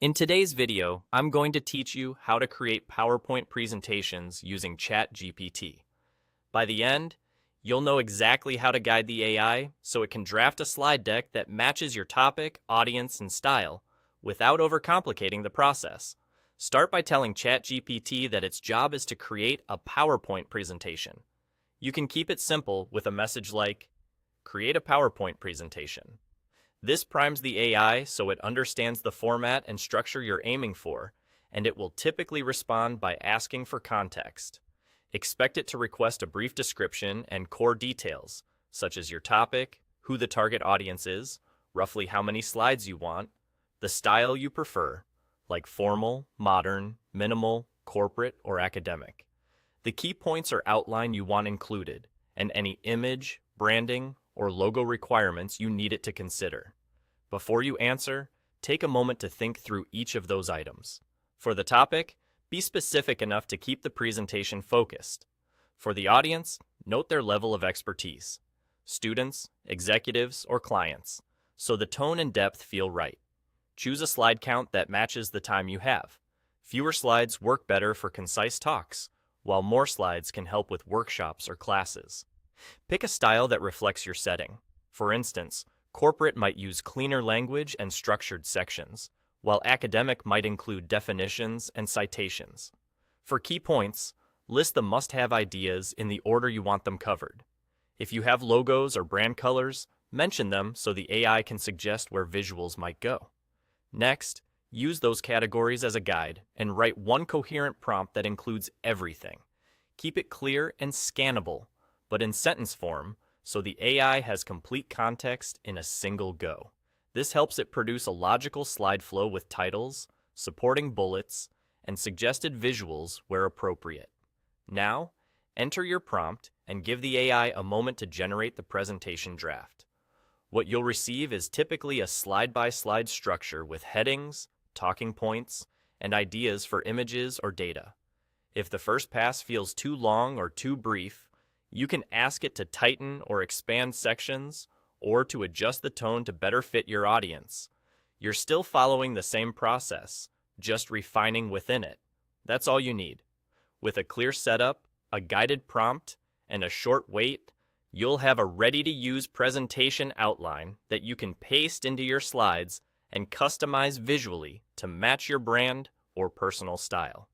In today's video, I'm going to teach you how to create PowerPoint presentations using ChatGPT. By the end, you'll know exactly how to guide the AI so it can draft a slide deck that matches your topic, audience, and style without overcomplicating the process. Start by telling ChatGPT that its job is to create a PowerPoint presentation. You can keep it simple with a message like, "Create a PowerPoint presentation." This primes the AI so it understands the format and structure you're aiming for, and it will typically respond by asking for context. Expect it to request a brief description and core details, such as your topic, who the target audience is, roughly how many slides you want, the style you prefer, like formal, modern, minimal, corporate, or academic. The key points or outline you want included, and any image, branding, or logo requirements you need it to consider. Before you answer, take a moment to think through each of those items. For the topic, be specific enough to keep the presentation focused. For the audience, note their level of expertise, students, executives, or clients, so the tone and depth feel right. Choose a slide count that matches the time you have. Fewer slides work better for concise talks, while more slides can help with workshops or classes. Pick a style that reflects your setting. For instance, corporate might use cleaner language and structured sections, while academic might include definitions and citations. For key points, list the must-have ideas in the order you want them covered. If you have logos or brand colors, mention them so the AI can suggest where visuals might go. Next, use those categories as a guide and write one coherent prompt that includes everything. Keep it clear and scannable, but in sentence form, so the AI has complete context in a single go. This helps it produce a logical slide flow with titles, supporting bullets, and suggested visuals where appropriate. Now, enter your prompt and give the AI a moment to generate the presentation draft. What you'll receive is typically a slide-by-slide structure with headings, talking points, and ideas for images or data. If the first pass feels too long or too brief, you can ask it to tighten or expand sections or to adjust the tone to better fit your audience. You're still following the same process, just refining within it. That's all you need. With a clear setup, a guided prompt, and a short wait, you'll have a ready-to-use presentation outline that you can paste into your slides and customize visually to match your brand or personal style.